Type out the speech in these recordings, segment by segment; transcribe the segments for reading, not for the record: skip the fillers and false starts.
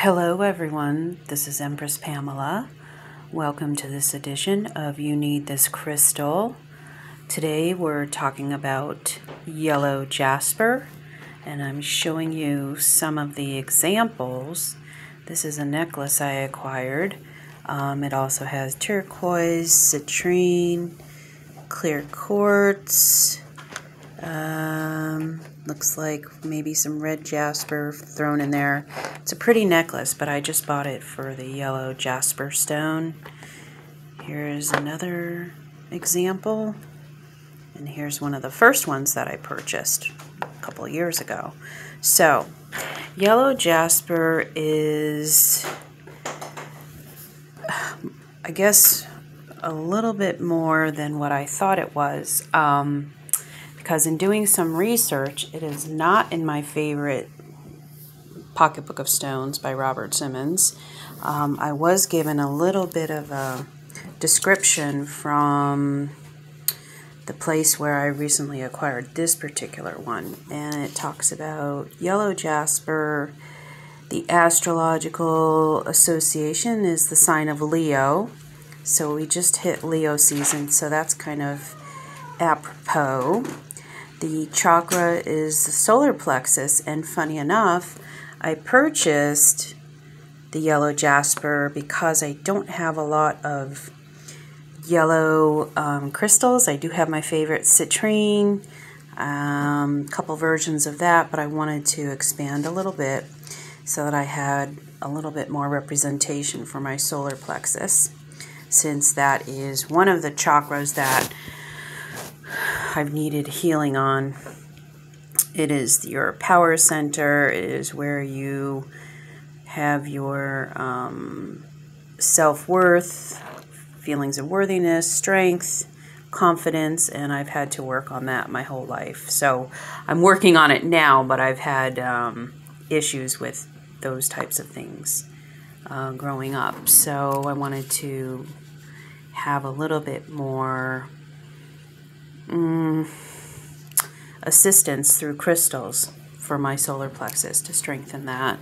Hello everyone, this is Empress Pamela. Welcome to this edition of You Need This Crystal. Today we're talking about yellow jasper, and I'm showing you some of the examples. This is a necklace I acquired. It also has turquoise, citrine, clear quartz, looks like maybe some red jasper thrown in there. It's a pretty necklace, but I just bought it for the yellow jasper stone. Here's another example, and here's one of the first ones that I purchased a couple of years ago. So, yellow jasper is, I guess, a little bit more than what I thought it was. Because in doing some research, it is not in my favorite pocketbook of stones by Robert Simmons. I was given a little bit of a description from the place where I recently acquired this particular one, and it talks about yellow jasper. The astrological association is the sign of Leo, so we just hit Leo season, so that's kind of apropos. The chakra is the solar plexus, and funny enough, I purchased the yellow jasper because I don't have a lot of yellow crystals. I do have my favorite citrine, a couple versions of that, but I wanted to expand a little bit so that I had a little bit more representation for my solar plexus, since that is one of the chakras that I've needed healing on. It is your power center. It is where you have your self-worth, feelings of worthiness, strength, confidence, and I've had to work on that my whole life. So I'm working on it now, but I've had issues with those types of things growing up. So I wanted to have a little bit more assistance through crystals for my solar plexus to strengthen that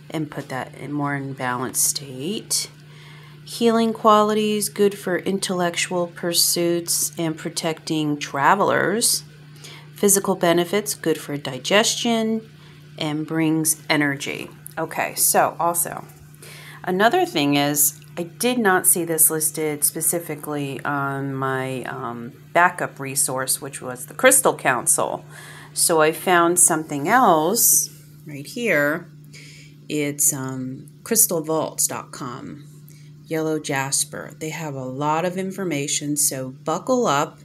and put that in more in balanced state. Healing qualities, good for intellectual pursuits and protecting travelers. Physical benefits, good for digestion and brings energy. Okay, so also another thing is, I did not see this listed specifically on my backup resource, which was the Crystal Council. So I found something else right here. It's crystalvaults.com. Yellow jasper. They have a lot of information, so buckle up.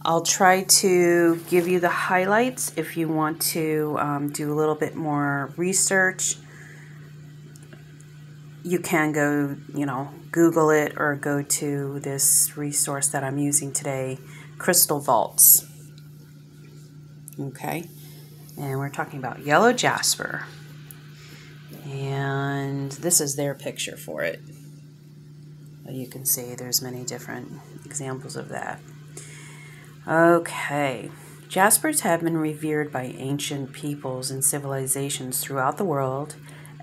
I'll try to give you the highlights if you want to do a little bit more research. You can go, Google it or go to this resource that I'm using today, Crystal Vaults. Okay, and we're talking about yellow jasper. And this is their picture for it. You can see there's many different examples of that. Okay, jaspers have been revered by ancient peoples and civilizations throughout the world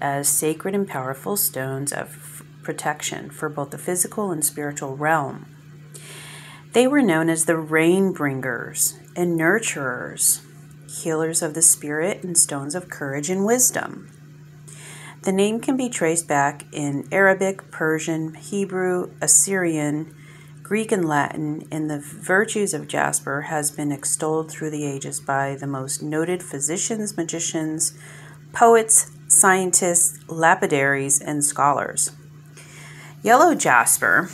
as sacred and powerful stones of protection for both the physical and spiritual realm. They were known as the rain bringers and nurturers, healers of the spirit, and stones of courage and wisdom. The name can be traced back in Arabic, Persian, Hebrew, Assyrian, Greek, and Latin, and the virtues of jasper has been extolled through the ages by the most noted physicians, magicians, poets, scientists, lapidaries, and scholars. Yellow jasper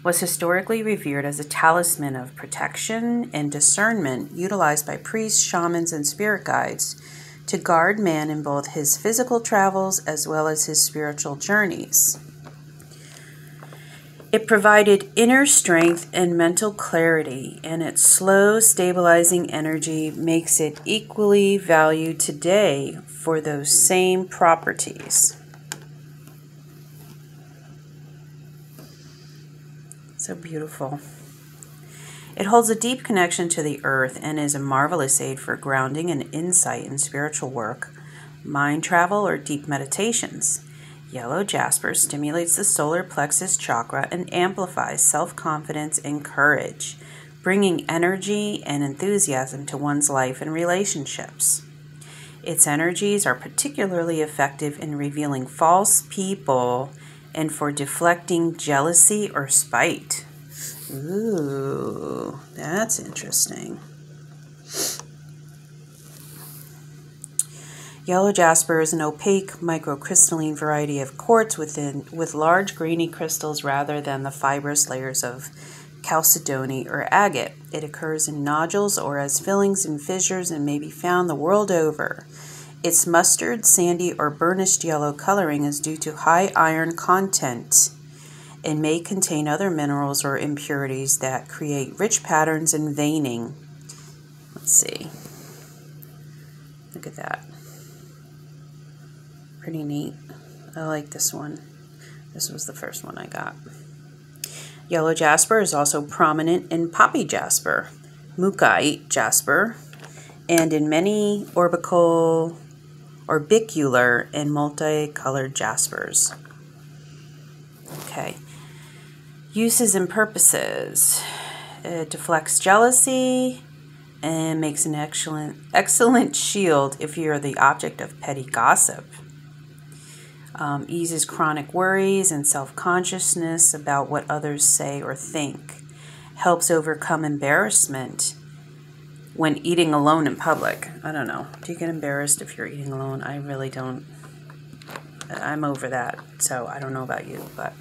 was historically revered as a talisman of protection and discernment utilized by priests, shamans, and spirit guides to guard man in both his physical travels as well as his spiritual journeys. It provided inner strength and mental clarity, and its slow, stabilizing energy makes it equally valued today for those same properties. So beautiful. It holds a deep connection to the earth and is a marvelous aid for grounding and insight in spiritual work, mind travel, or deep meditations. Yellow jasper stimulates the solar plexus chakra and amplifies self-confidence and courage, bringing energy and enthusiasm to one's life and relationships. Its energies are particularly effective in revealing false people and for deflecting jealousy or spite. Ooh, that's interesting. Yellow jasper is an opaque microcrystalline variety of quartz with large grainy crystals rather than the fibrous layers of chalcedony or agate. It occurs in nodules or as fillings in fissures and may be found the world over. Its mustard, sandy, or burnished yellow coloring is due to high iron content and may contain other minerals or impurities that create rich patterns and veining. Let's see. Look at that. Pretty neat. I like this one. This was the first one I got. Yellow jasper is also prominent in poppy jasper, mookaite jasper, and in many orbicular and multicolored jaspers. Okay. Uses and purposes. It deflects jealousy and makes an excellent shield if you're the object of petty gossip. Eases chronic worries and self-consciousness about what others say or think. Helps overcome embarrassment when eating alone in public. I don't know. Do you get embarrassed if you're eating alone? I really don't. I'm over that, so I don't know about you, but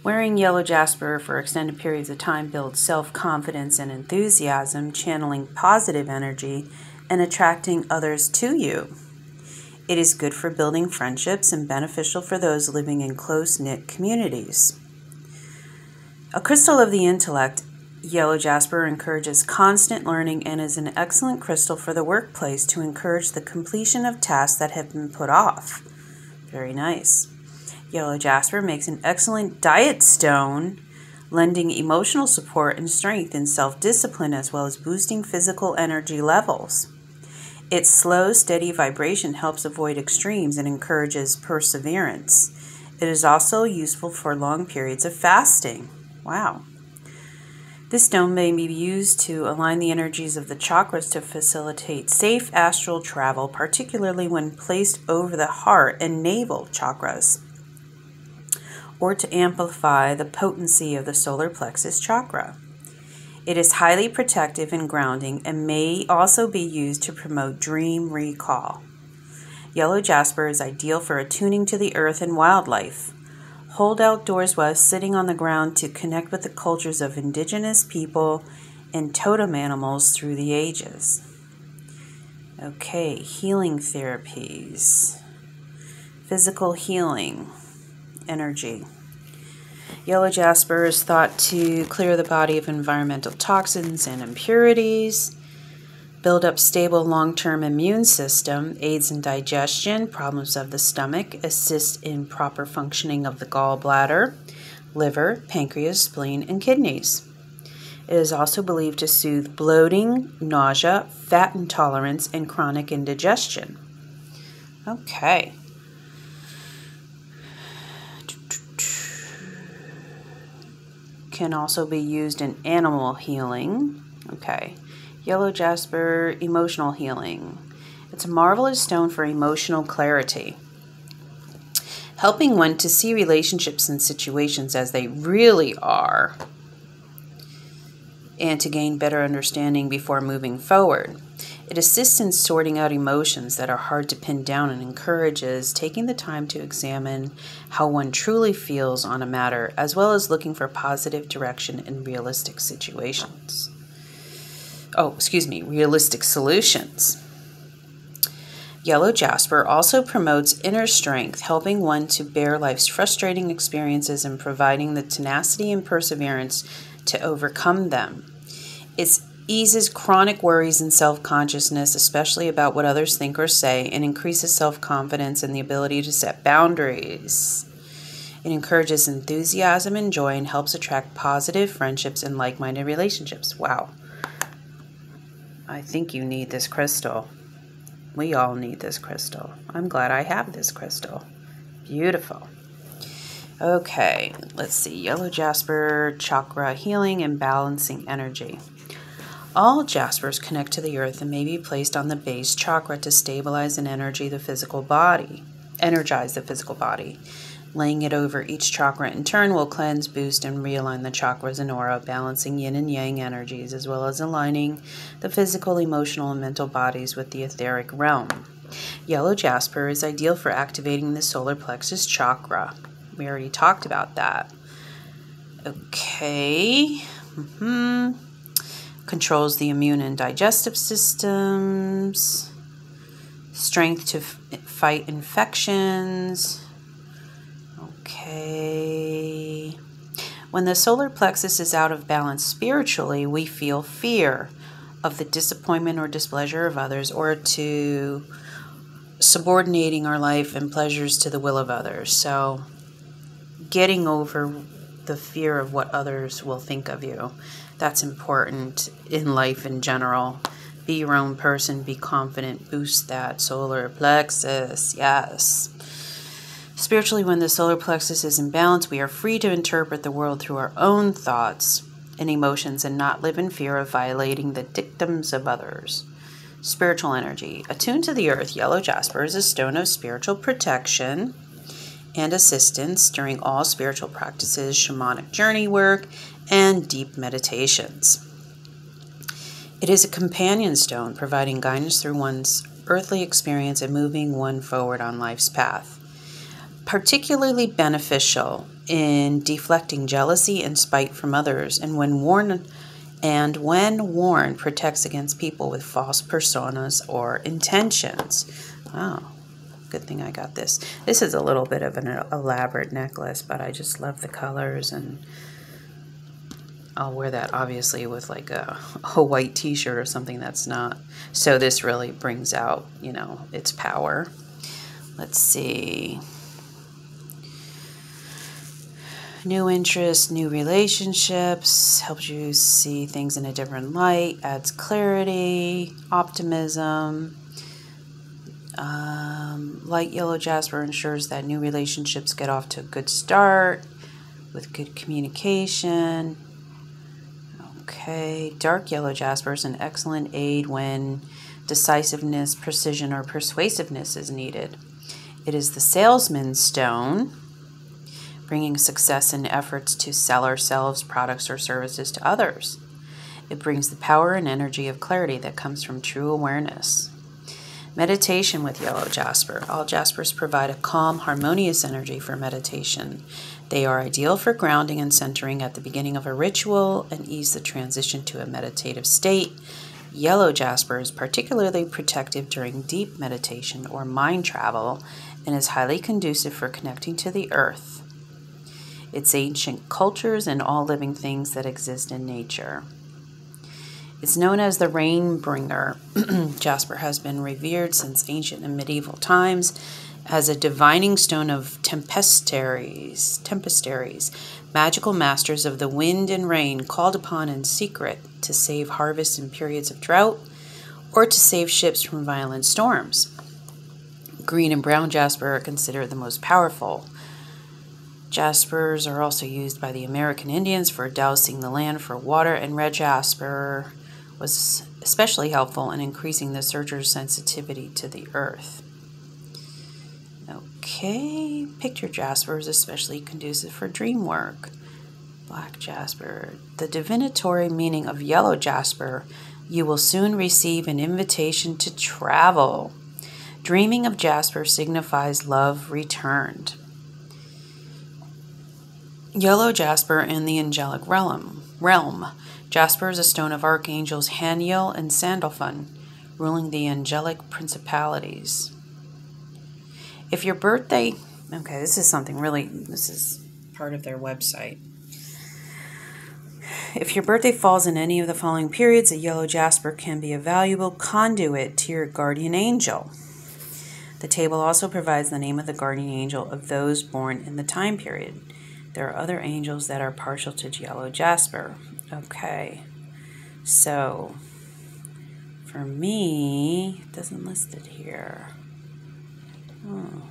wearing yellow jasper for extended periods of time builds self-confidence and enthusiasm, channeling positive energy and attracting others to you. It is good for building friendships and beneficial for those living in close-knit communities. A crystal of the intellect, yellow jasper encourages constant learning and is an excellent crystal for the workplace to encourage the completion of tasks that have been put off. Very nice. Yellow jasper makes an excellent diet stone, lending emotional support and strength and self-discipline as well as boosting physical energy levels. Its slow, steady vibration helps avoid extremes and encourages perseverance. It is also useful for long periods of fasting. Wow. This stone may be used to align the energies of the chakras to facilitate safe astral travel, particularly when placed over the heart and navel chakras, or to amplify the potency of the solar plexus chakra. It is highly protective and grounding and may also be used to promote dream recall. Yellow jasper is ideal for attuning to the earth and wildlife. Hold outdoors while sitting on the ground to connect with the cultures of indigenous people and totem animals through the ages. Okay, healing therapies. Physical healing, energy. Yellow jasper is thought to clear the body of environmental toxins and impurities, build up stable long-term immune system, aids in digestion, problems of the stomach, assists in proper functioning of the gallbladder, liver, pancreas, spleen, and kidneys. It is also believed to soothe bloating, nausea, fat intolerance, and chronic indigestion. Okay. Can also be used in animal healing. Okay. Yellow jasper, emotional healing. It's a marvelous stone for emotional clarity, helping one to see relationships and situations as they really are and to gain better understanding before moving forward. It assists in sorting out emotions that are hard to pin down and encourages taking the time to examine how one truly feels on a matter, as well as looking for positive direction in realistic situations. Realistic solutions. Yellow jasper also promotes inner strength, helping one to bear life's frustrating experiences and providing the tenacity and perseverance to overcome them. It eases chronic worries and self-consciousness, especially about what others think or say, and increases self-confidence and the ability to set boundaries. It encourages enthusiasm and joy and helps attract positive friendships and like-minded relationships. Wow. I think you need this crystal. We all need this crystal. I'm glad I have this crystal. Beautiful. Okay, let's see. Yellow jasper, chakra, healing and balancing energy. All jaspers connect to the earth and may be placed on the base chakra to stabilize and energize the physical body. Laying it over each chakra in turn will cleanse, boost, and realign the chakras and aura, balancing yin and yang energies, as well as aligning the physical, emotional, and mental bodies with the etheric realm. Yellow jasper is ideal for activating the solar plexus chakra. We already talked about that. Okay. Controls the immune and digestive systems. Strength to fight infections. Okay. When the solar plexus is out of balance spiritually, we feel fear of the disappointment or displeasure of others, or to subordinating our life and pleasures to the will of others. So getting over the fear of what others will think of you. That's important in life in general. Be your own person, be confident, boost that solar plexus. Yes. Spiritually, when the solar plexus is in balance, we are free to interpret the world through our own thoughts and emotions and not live in fear of violating the dictums of others. Spiritual energy. Attuned to the earth, yellow jasper is a stone of spiritual protection and assistance during all spiritual practices, shamanic journey work, and deep meditations. It is a companion stone, providing guidance through one's earthly experience and moving one forward on life's path. Particularly beneficial in deflecting jealousy and spite from others, and when worn, protects against people with false personas or intentions. Oh. Good thing I got this. This is a little bit of an elaborate necklace, but I just love the colors, and I'll wear that obviously with like a white t-shirt or something that's not. So this really brings out, its power. Let's see. New interests, new relationships, helps you see things in a different light, adds clarity, optimism. Light yellow jasper ensures that new relationships get off to a good start with good communication. Okay, dark yellow jasper is an excellent aid when decisiveness, precision, or persuasiveness is needed. It is the salesman's stone, bringing success in efforts to sell ourselves, products, or services to others. It brings the power and energy of clarity that comes from true awareness. Meditation with yellow jasper. All jaspers provide a calm, harmonious energy for meditation. They are ideal for grounding and centering at the beginning of a ritual and ease the transition to a meditative state. Yellow jasper is particularly protective during deep meditation or mind travel and is highly conducive for connecting to the earth, its ancient cultures, and all living things that exist in nature. It's known as the rain bringer. Jasper has been revered since ancient and medieval times as a divining stone of tempestuaries, magical masters of the wind and rain, called upon in secret to save harvests in periods of drought or to save ships from violent storms. Green and brown jasper are considered the most powerful. Jaspers are also used by the American Indians for dousing the land for water, and red jasper was especially helpful in increasing the searcher's sensitivity to the earth. Okay, picture jasper is especially conducive for dream work. Black jasper. The divinatory meaning of yellow jasper: you will soon receive an invitation to travel. Dreaming of jasper signifies love returned. Yellow jasper in the angelic realm. Jasper is a stone of archangels Haniel and Sandalphon, ruling the angelic principalities. If your birthday... Okay, this is part of their website. If your birthday falls in any of the following periods, a yellow jasper can be a valuable conduit to your guardian angel. The table also provides the name of the guardian angel of those born in the time period. There are other angels that are partial to yellow jasper. Okay, so For me, it doesn't list it here. Oh.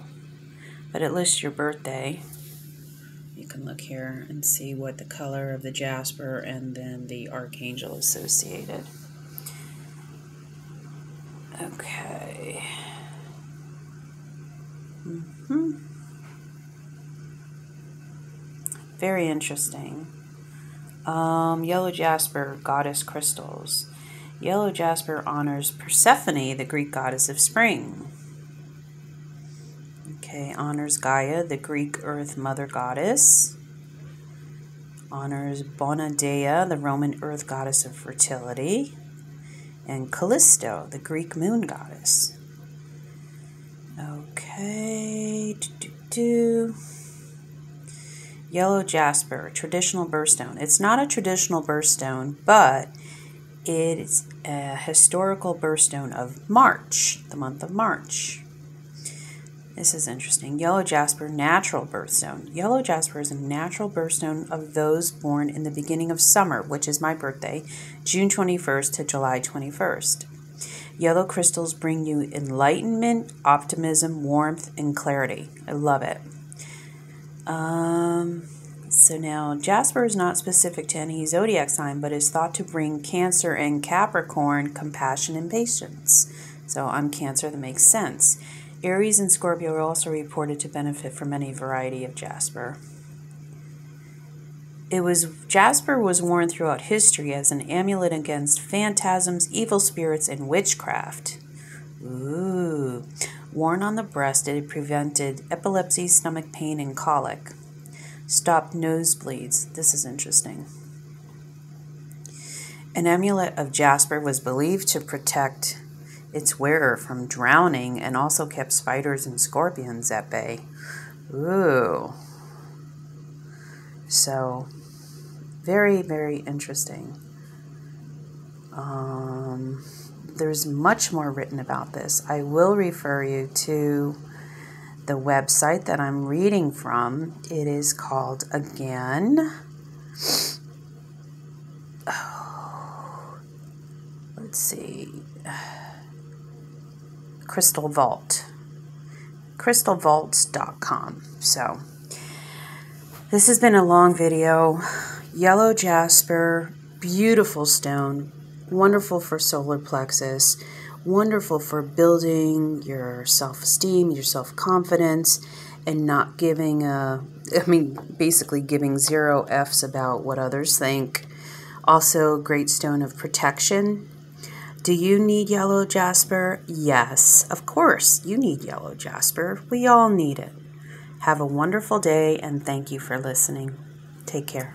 But it lists your birthday. You can look here and see what the color of the jasper and then the archangel associated. Okay. Very interesting. Yellow jasper, goddess crystals. Yellow jasper honors Persephone, the Greek goddess of spring. Okay, honors Gaia, the Greek earth mother goddess. Honors Bona Dea, the Roman earth goddess of fertility. And Callisto, the Greek moon goddess. Okay. Yellow jasper, traditional birthstone. It's not a traditional birthstone, but it is a historical birthstone of March, the month of March. This is interesting. Yellow jasper, natural birthstone. Yellow jasper is a natural birthstone of those born in the beginning of summer, which is my birthday, June 21st to July 21st. Yellow crystals bring you enlightenment, optimism, warmth, and clarity. I love it. So now Jasper is not specific to any zodiac sign, but is thought to bring Cancer and Capricorn compassion and patience. So I'm Cancer, that makes sense. Aries and Scorpio are also reported to benefit from any variety of Jasper. Jasper was worn throughout history as an amulet against phantasms, evil spirits, and witchcraft. Ooh. Worn on the breast, it prevented epilepsy, stomach pain, and colic. Stopped nosebleeds. This is interesting. An amulet of jasper was believed to protect its wearer from drowning and also kept spiders and scorpions at bay. Ooh. So, very, very interesting. There's much more written about this. I will refer you to the website that I'm reading from. It is called, again, let's see, Crystal Vault, crystalvaults.com. So this has been a long video. Yellow jasper, beautiful stone, wonderful for solar plexus, wonderful for building your self-esteem, your self-confidence, and not giving basically giving 0 F's about what others think. Also, great stone of protection. Do you need yellow jasper? Yes, of course, you need yellow jasper. We all need it. Have a wonderful day, and thank you for listening. Take care.